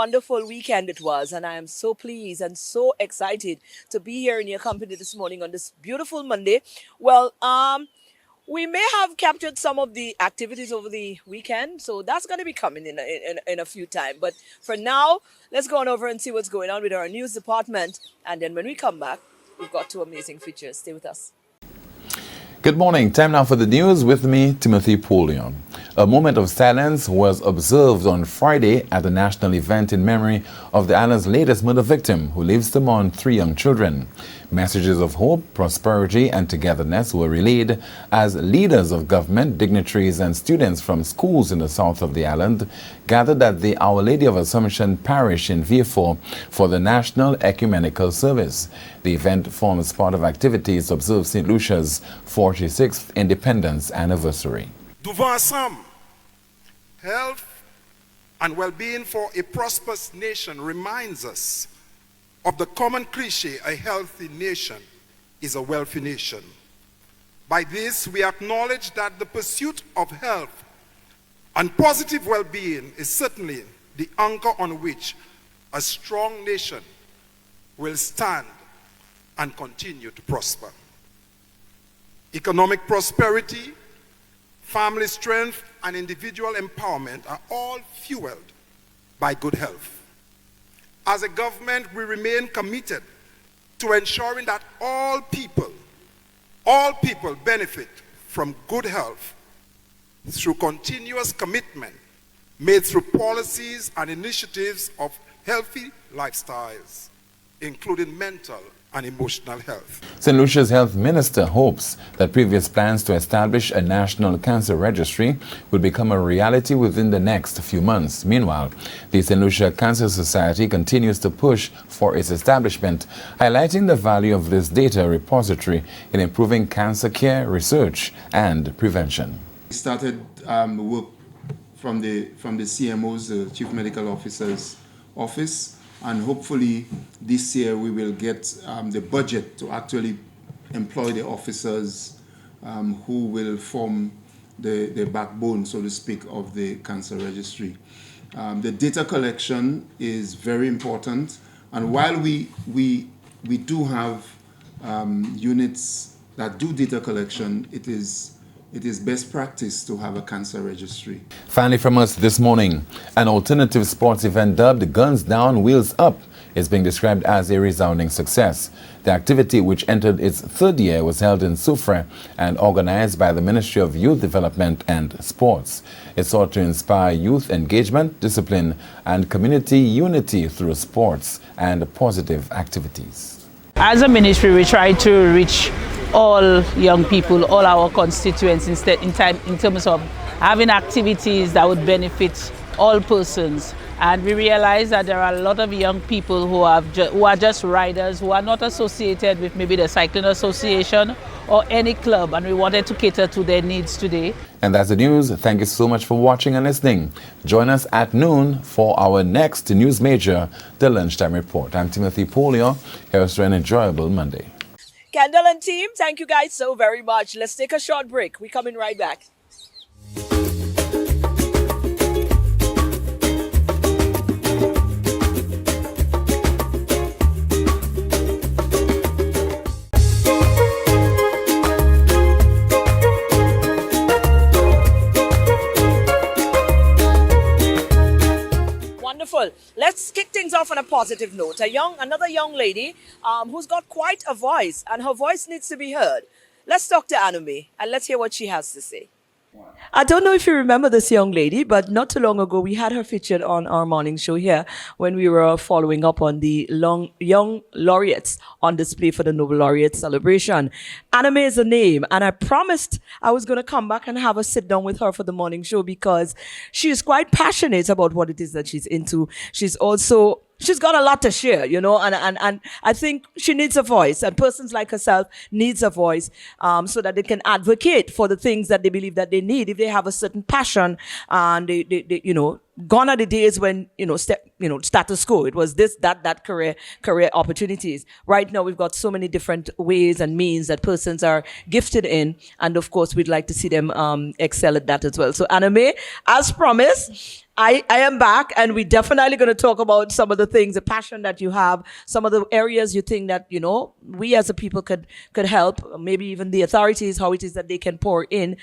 wonderful weekend it was, and I am so pleased and so excited to be here in your company this morning on this beautiful Monday. Well, we may have captured some of the activities over the weekend, so that's going to be coming in a few time. But for now, let's go on over and see what's going on with our news department, and then when we come back, we've got two amazing features. Stay with us. Good morning. Time now for the news with me, Timothy Poulion. A moment of silence was observed on Friday at a national event in memory of the island's latest murder victim, who leaves to mourn 3 young children. Messages of hope, prosperity, and togetherness were relayed as leaders of government, dignitaries, and students from schools in the south of the island gathered at the Our Lady of Assumption Parish in Vieux-Fort for the National Ecumenical Service. The event forms part of activities to observe St. Lucia's 46th Independence Anniversary. Devant ensemble, health and well-being for a prosperous nation reminds us of the common cliche, a healthy nation is a wealthy nation. By this, we acknowledge that the pursuit of health and positive well-being is certainly the anchor on which a strong nation will stand and continue to prosper. Economic prosperity, family strength, and individual empowerment are all fueled by good health. As a government, we remain committed to ensuring that all people benefit from good health through continuous commitment made through policies and initiatives of healthy lifestyles, including mental and emotional health. St. Lucia's Health Minister hopes that previous plans to establish a national cancer registry will become a reality within the next few months. Meanwhile, the St. Lucia Cancer Society continues to push for its establishment, highlighting the value of this data repository in improving cancer care, research, and prevention. We started work from the CMO's, the Chief Medical Officer's office, and hopefully this year we will get the budget to actually employ the officers who will form the backbone, so to speak, of the cancer registry. The data collection is very important, and while we do have units that do data collection, it is best practice to have a cancer registry. Finally from us this morning, an alternative sports event dubbed Guns Down, Wheels Up is being described as a resounding success. The activity, which entered its 3rd year, was held in Soufrière and organized by the Ministry of Youth Development and Sports. It sought to inspire youth engagement, discipline, and community unity through sports and positive activities. As a ministry, we try to reach all young people, all our constituents in terms of having activities that would benefit all persons. And we realize that there are a lot of young people who are just riders, who are not associated with maybe the cycling association or any club, and we wanted to cater to their needs today. And that's the news. Thank you so much for watching and listening. Join us at noon for our next news major, the Lunchtime Report. I'm Timothy Poulion. Here's to an enjoyable Monday. Kendall and team, thank you guys so very much. Let's take a short break. We're coming right back. Wonderful. Let's kick things off on a positive note. Another young lady who's got quite a voice, and her voice needs to be heard. Let's talk to ANNAMAY and let's hear what she has to say. I don't know if you remember this young lady, but not too long ago we had her featured on our morning show here when we were following up on the young laureates on display for the Nobel Laureate celebration. ANNAMAY is a name, and I promised I was going to come back and have a sit down with her for the morning show because she is quite passionate about what it is that she's into. She's got a lot to share, you know, and I think she needs a voice, and persons like herself needs a voice so that they can advocate for the things that they believe that they need if they have a certain passion and they gone are the days when status quo. It was this, that career opportunities. Right now, we've got so many different ways and means that persons are gifted in, and of course, we'd like to see them excel at that as well. So, ANNAMAY, as promised, I am back, and we're definitely going to talk about some of the things, the passion that you have, some of the areas you think that we as a people could help, maybe even the authorities, how it is that they can pour in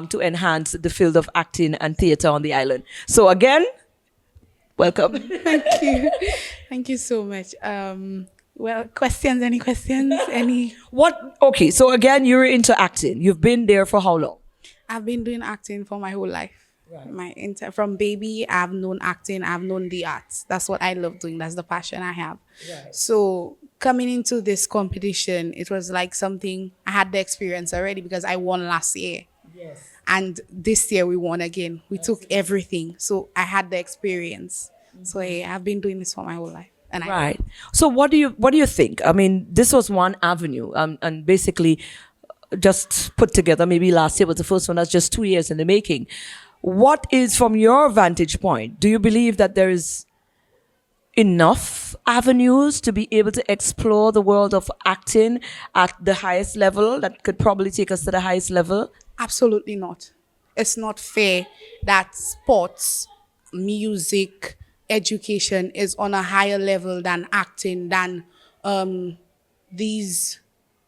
to enhance the field of acting and theater on the island. So again, welcome. Thank you. Thank you so much. Well, questions? Any questions? Any? Okay, so again, you're into acting. You've been there for how long? I've been doing acting for my whole life. From baby, I've known acting. I've known the arts. That's what I love doing. That's the passion I have. Right. So coming into this competition, it was like something I had the experience already because I won last year. Yes. And this year we won again. We took everything. So I had the experience. Mm-hmm. So I've been doing this for my whole life. And right. So what do you think? I mean, this was one avenue, and basically just put together. Maybe last year was the first one. That's just 2 years in the making. What is, from your vantage point, do you believe that there is enough avenues to be able to explore the world of acting at the highest level that could probably take us to the highest level? Absolutely not. It's not fair that sports, music, education is on a higher level than acting, than these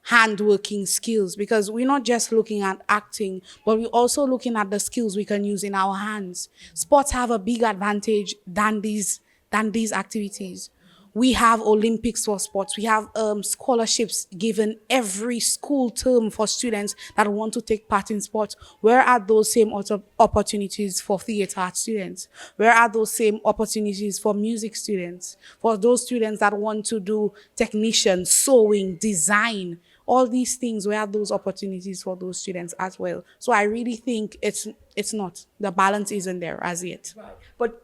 hand-working skills, because we're not just looking at acting, but we're also looking at the skills we can use in our hands. Sports have a big advantage than these activities. We have Olympics for sports. We have scholarships given every school term for students that want to take part in sports. Where are those same opportunities for theater art students? Where are those same opportunities for music students? For those students that want to do technician, sewing, design, all these things, where are those opportunities for those students as well? So I really think it's not. The balance isn't there as yet. Right. But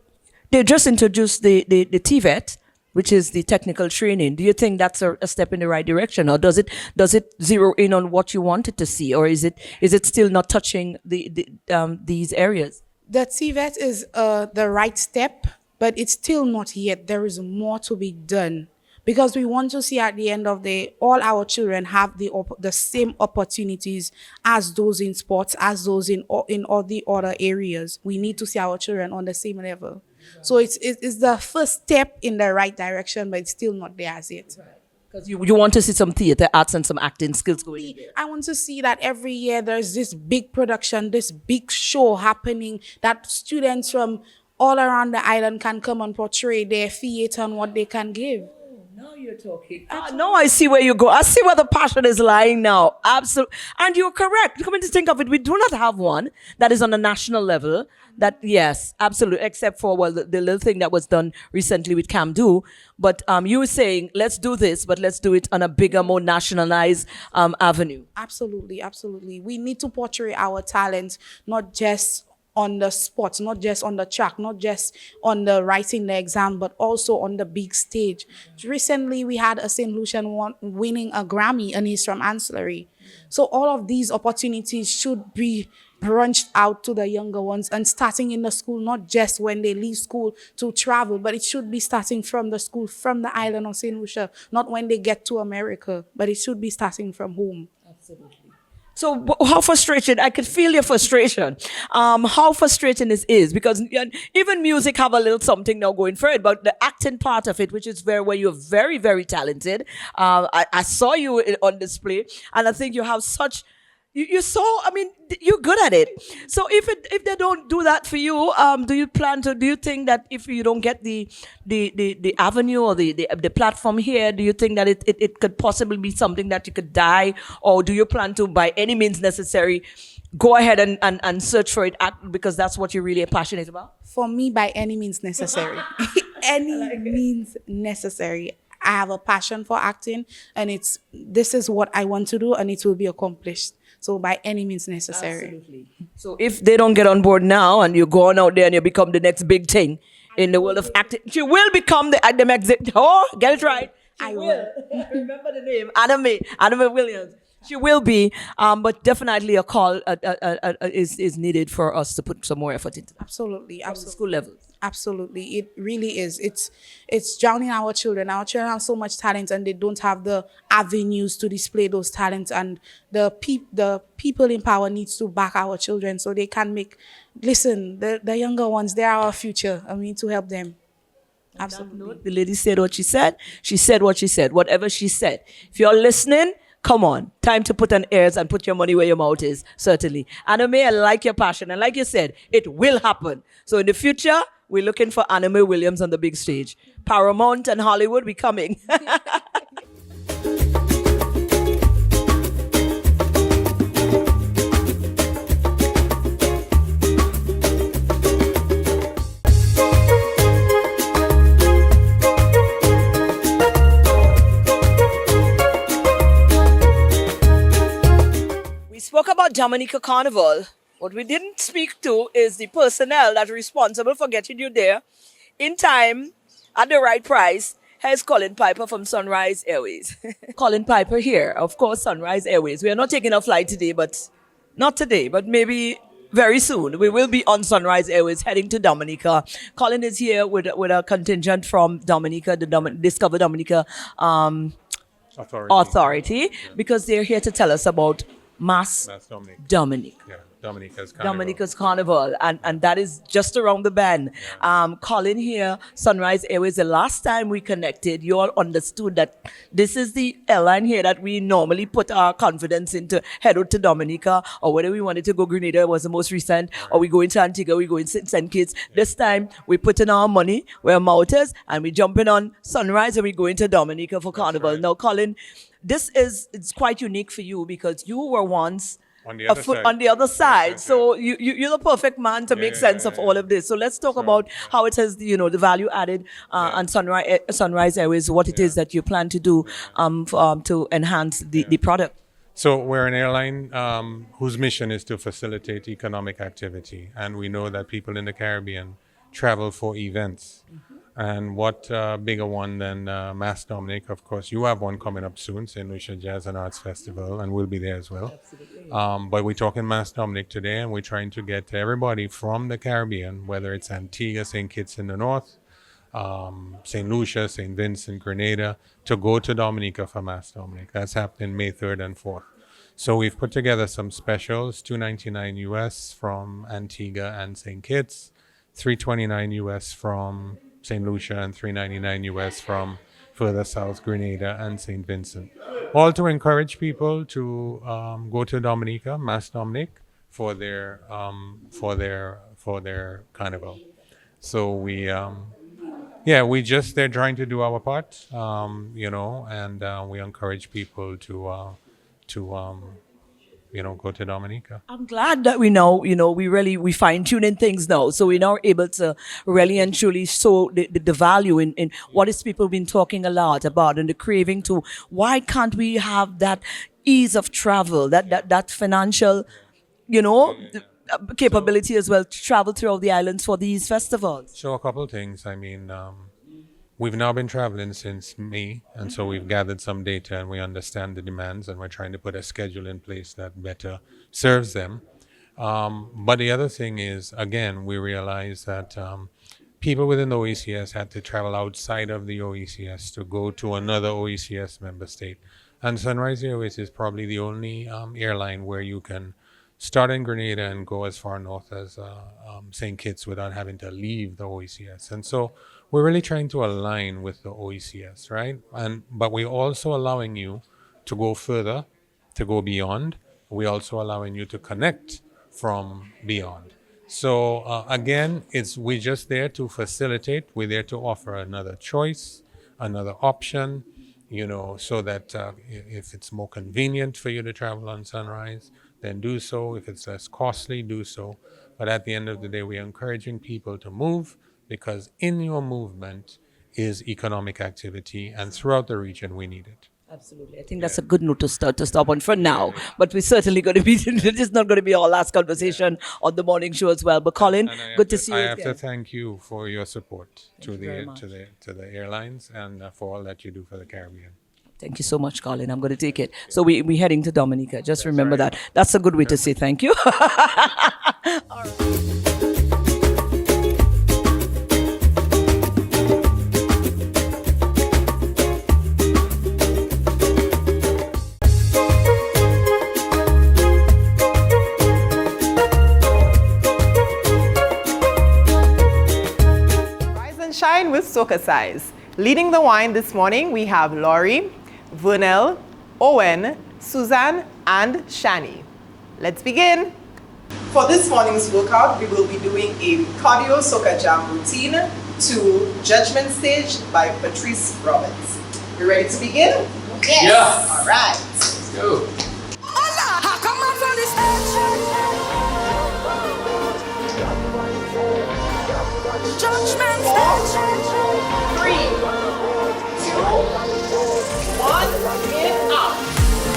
they just introduced the TVET, which is the technical training. Do you think that's a step in the right direction, or does it zero in on what you wanted to see, or is it still not touching these areas? The TVET is the right step, but it's still not yet. There is more to be done, because we want to see at the end of the day, all our children have the same opportunities as those in sports, as those in all the other areas. We need to see our children on the same level. So it's the first step in the right direction, but it's still not there as yet. Because you want to see some theater arts and some acting skills going in there. I want to see that every year there's this big production, this big show happening, that students from all around the island can come and portray their theater and what they can give. Now you're talking. No, I see where you go. I see where the passion is lying now. Absolutely. And you're correct. Coming to think of it, we do not have one that is on a national level. That, yes, absolutely. Except for, well, the little thing that was done recently with Camdo. But you were saying, let's do this, but let's do it on a bigger, more nationalized avenue. Absolutely, absolutely. We need to portray our talent, not just on the sports, not just on the track, not just on the writing the exam, but also on the big stage. Recently, we had a St. Lucian winning a Grammy, and he's from Ancillary. So all of these opportunities should be branched out to the younger ones and starting in the school, not just when they leave school to travel, but it should be starting from the school, from the island of St. Lucia, not when they get to America, but it should be starting from home. Absolutely. So how frustrated, I could feel your frustration. How frustrating this is, because even music have a little something now going for it, but the acting part of it, which is where you're very, very talented. I saw you on display, and I think you have such, you're good at it. So if they don't do that for you, do you think that if you don't get the avenue or the platform here, do you think that it could possibly be something that you could die, or do you plan to, by any means necessary, go ahead and search for it because that's what you're really passionate about? For me, by any means necessary. Any means necessary. I have a passion for acting, and this is what I want to do, and it will be accomplished. So by any means necessary. Absolutely. So if they don't get on board now, and you're going out there and you become the next big thing in the world of acting, she will become the academic. Oh, get it right. I will. Remember the name, ANNAMAY Williams. She will be, but definitely a call is needed for us to put some more effort into that. Absolutely. From the school levels. Absolutely, it really is. It's drowning our children. Our children have so much talent, and they don't have the avenues to display those talents. And the people in power needs to back our children so they can make. Listen, the younger ones, they are our future. I mean, to help them. Absolutely. The lady said what she said. She said what she said. Whatever she said. If you're listening, come on. Time to put on ears and put your money where your mouth is. Certainly. ANNAMAY, I like your passion. And like you said, it will happen. So in the future, we're looking for ANNAMAY Williams on the big stage. Paramount and Hollywood, we coming. We spoke about Dominica Carnival. What we didn't speak to is the personnel that are responsible for getting you there in time, at the right price. Here's Colin Piper from Sunrise Airways. Colin Piper here, of course, Sunrise Airways. We are not taking a flight today, but not today, but maybe very soon. We will be on Sunrise Airways heading to Dominica. Colin is here with a contingent from Dominica, the Discover Dominica Authority, because they're here to tell us about Mass Dominic. Yeah, Dominica's Carnival. Dominica's Carnival, and that is just around the bend. Colin here, Sunrise Airways, the last time we connected, you all understood that this is the airline here that we normally put our confidence into, head out to Dominica, or whether we wanted to go Grenada was the most recent, or we go into Antigua, we go into St. Kitts. This time, we put in our money, we're mouters, and we jumping on Sunrise, and we go into Dominica for Carnival. Now, Colin, it's quite unique for you because you were once on the other side. On the other side. Yeah. So you're the perfect man to make sense of all of this. So let's talk about how it has, the value added on Sunrise Airways, what it is that you plan to do to enhance the product. So we're an airline whose mission is to facilitate economic activity. And we know that people in the Caribbean travel for events. And what bigger one than Mass Dominic? Of course, you have one coming up soon, St. Lucia Jazz and Arts Festival, and we'll be there as well. Absolutely. But we're talking Mass Dominic today, and we're trying to get everybody from the Caribbean, whether it's Antigua, St. Kitts in the north, St. Lucia, St. Vincent, Grenada, to go to Dominica for Mass Dominic. That's happening May 3rd and 4th. So we've put together some specials, $299 US from Antigua and St. Kitts, $329 US from St. Lucia, and $399 US from further south, Grenada and St. Vincent. All to encourage people to go to Dominica, Mass Dominic, for their carnival. So they're trying to do our part, and we encourage people to go to Dominica. I'm glad that we know, we fine tuning things now. So we're now able to really and truly show the value in what is people been talking a lot about, and the craving to why can't we have that ease of travel, that financial, capability as well to travel throughout the islands for these festivals. So a couple of things. I mean, we've now been traveling since May, and so we've gathered some data and we understand the demands, and we're trying to put a schedule in place that better serves them. But the other thing is, again, we realize that people within the OECS had to travel outside of the OECS to go to another OECS member state. And Sunrise Airways is probably the only airline where you can start in Grenada and go as far north as St. Kitts without having to leave the OECS. And so we're really trying to align with the OECS, right? But we're also allowing you to go further, to go beyond. We're also allowing you to connect from beyond. So again, we're just there to facilitate. We're there to offer another choice, another option, so that if it's more convenient for you to travel on Sunrise, then do so. If it's less costly, do so. But at the end of the day, we're encouraging people to move, because in your movement is economic activity, and throughout the region, we need it. Absolutely. I think that's a good note to stop on for now. But we're certainly going to be, this is not going to be our last conversation on the morning show as well. But Colin, good to see you. I have to thank you for your support to the airlines, and for all that you do for the Caribbean. Thank you so much, Colin. I'm going to take it. So we're heading to Dominica. Just remember that. That's a good way to say thank you. All right. SocaCize. Leading the wine this morning, we have Laurie, Vernell, Owen, Suzanne, and Shani. Let's begin. For this morning's workout, we will be doing a cardio soca jam routine to Judgment Stage by Patrice Roberts. You ready to begin? Yes. Yeah. All right. Let's go. Judgment Stage. 3, 2, 1, in out.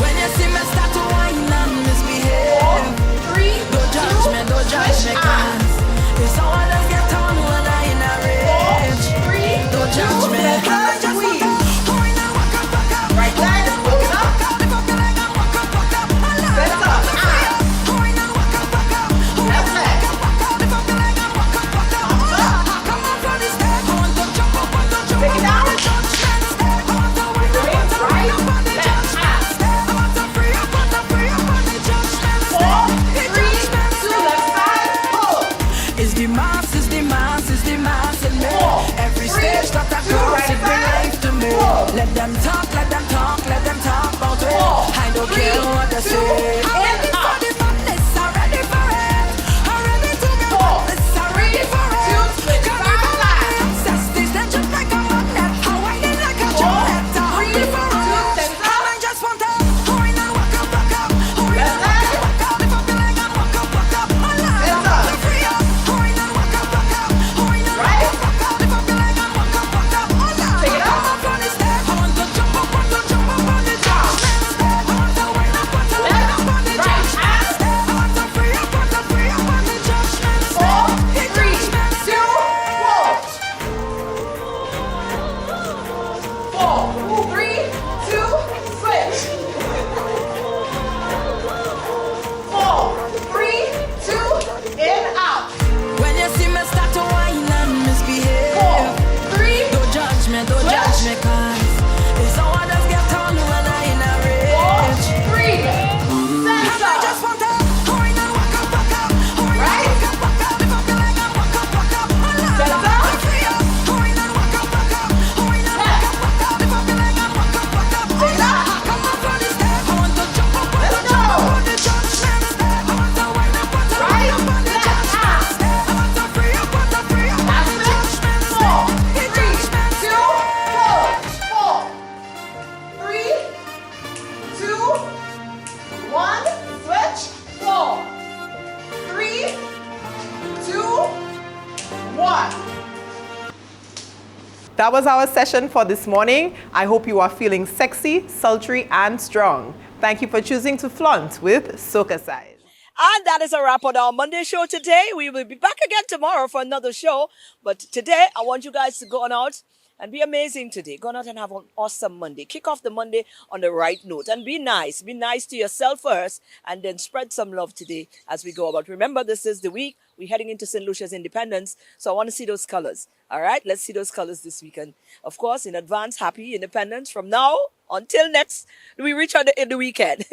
When you see me start to whine and misbehave, 4, 3, don't judge me, don't judge me, cause if someone else get on when I in a rage, 4, 3, don't judge me. I just want to whine and walk up, right leg, open up. Set up. whine and walk up, Left leg. come on from the step, I want to jump up, want to jump Take it up, down. the judgment step, I want to whine up, want to Right, whine up on the left, judgment step, I want to free up, want to free up on the judgment 4, step, the 3, 2, judgment step. left side, pull. It's the mass, it's the mass, it's the mass in me. 4, Every 3, stage that I 2, cross, right it bring side, life to me. pull. Let them talk, let them talk, let them talk about it. 4, I don't 3, care what they 2, say. I'm ready in, for out. the madness, I'm ready for it. I'm ready to get 4, madness, I'm ready 3, for 2, it. switch Carnival back. of the ancestors, they just like a magnet. I'm whining like a 4, Juliet, I'm 3, hungry for 2, it. center. And I just want to whine and walk up, walk up. Whine and Left walk leg. up, walk up. If I feel like I'm walk up, walk up. My life, I Center. want to free up. Whine and walk up, walk up. Whine and Right. walk up, walk up. If I feel like I'm walk up, walk up. My life, Take it I up. come up on the step. I want to jump up, want to jump up on the judgment step. I want to whine up, want to whine up on the Right. judgment step. I want to free up, want to free up on the judgment step. 4, The 3, 2, judgment step. pull. 4, 3, 2, switch. 4, 3, 2, in, out. When you see me start to whine and misbehave, 4, 3, don't judge me, don't judge me, cause if someone else get on when I in a 4, rage. 3, And I center. just want to whine and walk up, walk up. Whine Right. and walk up, walk up. If I feel like I'm walk up, walk up. My life, I Center. want to free up. Whine and walk up, walk up. Whine and walk up, walk up. If I feel like I'm walk up, walk up. Take it up. Come on from the step. I want to jump up, want to Let's jump up go. on the judgment step. I want to whine up, want to Right. whine up on the Left, judgment out. step. I want to free up, want to free up on Last the switch. judgment 4, step. The 3, judgment 2, step. pull. 4, 3, 2, 1, switch. 4, 3, 2, 1. That was our session for this morning. I hope you are feeling sexy, sultry, and strong. Thank you for choosing to flaunt with SocaCize. And that is a wrap on our Monday show today. We will be back again tomorrow for another show. But today, I want you guys to go on out and be amazing today. Go on out and have an awesome Monday. Kick off the Monday on the right note. And be nice. Be nice to yourself first. And then spread some love today as we go about. Remember, this is the week. We're heading into St. Lucia's Independence. So I want to see those colors. All right? Let's see those colors this weekend. Of course, in advance, happy Independence from now until next. We reach on in the weekend.